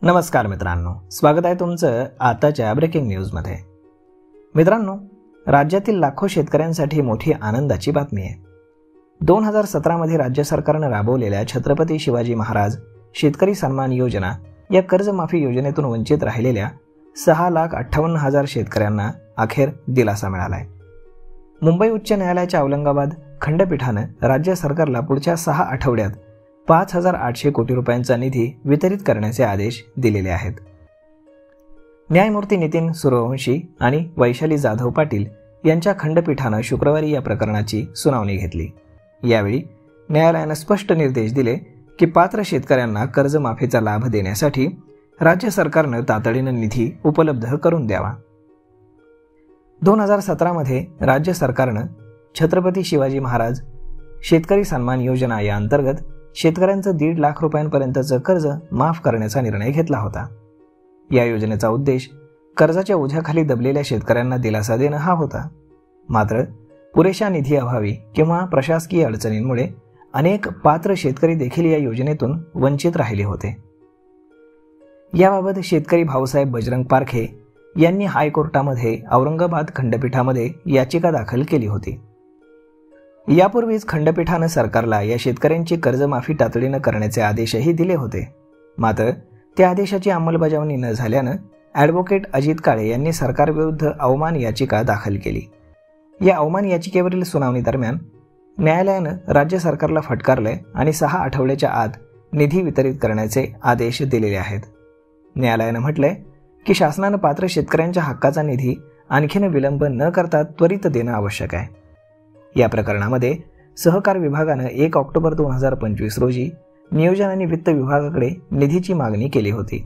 नमस्कार मित्रांनो, स्वागत आहे तुमचं आताच्या ब्रेकिंग न्यूजमध्ये। मित्रांनो, राज्यातील लाखो शेतकऱ्यांसाठी मोठी आनंदाची बातमी आहे। 2017 मध्ये राज्य सरकारने राबवलेल्या छत्रपती शिवाजी महाराज शेतकरी सन्मान योजना या कर्जमाफी योजनेतून वंचित राहिलेल्या 6,58,000 शेतकऱ्यांना अखेर दिलासा मिळाला आहे। मुंबई उच्च न्यायालयाच्या औरंगाबाद खंडपीठाने राज्य सरकारला पुढच्या 6 आठवड्यात 5,800 कोटी रुपयांचा निधी वितरित करण्याचे आदेश दिलेले आहेत। न्यायमूर्ती नितीन सूर्यवंशी आणि वैशाली जाधव पाटील यांच्या खंडपीठाने शुक्रवारी या प्रकरणाची सुनावणी घेतली। यावेळी न्यायालयाने स्पष्ट निर्देश दिले की पात्र शेतकऱ्यांना कर्जमाफीचा लाभ देण्यासाठी राज्य सरकारने तातडीने निधी उपलब्ध करून द्यावा। 2017 मध्ये राज्य सरकारने छत्रपती शिवाजी महाराज शेतकरी सन्मान योजना या अंतर्गत शेतकऱ्यांचं 1.5 लाख रुपयांपर्यंतचं कर्ज माफ करण्याचा निर्णय घेतला होता। या योजनेचा उद्देश कर्जाच्या ओझ्याखाली दबलेल्या शेतकऱ्यांना दिलासा देणं हा होता। मात्र पुरेशा निधी अभावी किंवा प्रशासकीय अडचणींमुळे अनेक पात्र शेतकरी देखील या योजनेतून वंचित राहिले होते। याबाबत शेतकरी भाऊसाहेब बजरंग पारखे यांनी हायकोर्टामध्ये औरंगाबाद खंडपीठामध्ये याचिका दाखल केली होती। यापूर्वीच खंडपीठाने सरकारला या शेतकऱ्यांची कर्जमाफी तातडीने करण्याचे आदेशही दिले होते। मात्र त्या आदेशाची अंमलबजावणी न झाल्याने ॲडव्होकेट अजित काळे यांनी सरकारविरुद्ध अवमान याचिका दाखल केली। या अवमान याचिकेवरील सुनावणी दरम्यान न्यायालयाने राज्य सरकारला फटकारले आणि 6 आठवड्याच्या आत निधी वितरित करण्याचे आदेश दिलेले आहेत। न्यायालयाने म्हटले की शासनाने पात्र शेतकऱ्यांच्या हक्काचा निधी आणखीन विलंब न करता त्वरित देणे आवश्यक आहे। या प्रकरणामध्ये सहकार विभागाने 1 ऑक्टोबर 2025 रोजी नियोजन आणि वित्त विभागाकडे निधीची मागणी केली होती।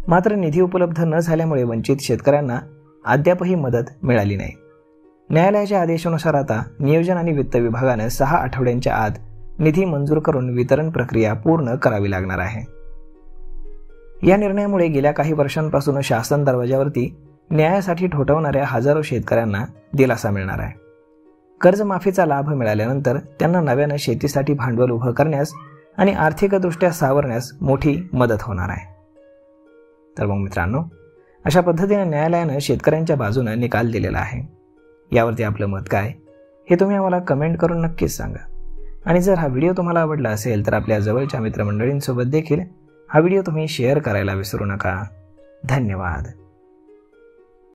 मात्र निधी उपलब्ध न झाल्यामुळे वंचित शेतकऱ्यांना अद्यापही मदत मिळाली नाही। न्यायालयाच्या आदेशानुसार आता नियोजन आणि वित्त विभागाने 6 आठवड्यांच्या आत निधी मंजूर करून वितरण प्रक्रिया पूर्ण करावी लागणार आहे। या निर्णयामुळे गेल्या काही वर्षांपासून शासन दरवाजावरती न्यायासाठी ठोठावणाऱ्या हजारो शेतकऱ्यांना दिलासा मिळणार आहे। कर्जमाफीचा लाभ मिळाल्यानंतर त्यांना नव्याने शेतीसाठी भांडवल उभं करण्यास आणि आर्थिकदृष्ट्या सावरण्यास मोठी मदत होणार आहे। तर मग मित्रांनो, अशा पद्धतीने न्यायालयाने शेतकऱ्यांच्या बाजूने निकाल दिलेला आहे। यावरती आपलं मत काय हे तुम्ही आम्हाला कमेंट करून नक्कीच सांगा। आणि जर हा व्हिडिओ तुम्हाला आवडला असेल तर आपल्या जवळच्या मित्रमंडळींसोबत देखील हा व्हिडिओ तुम्ही शेअर करायला विसरू नका। धन्यवाद।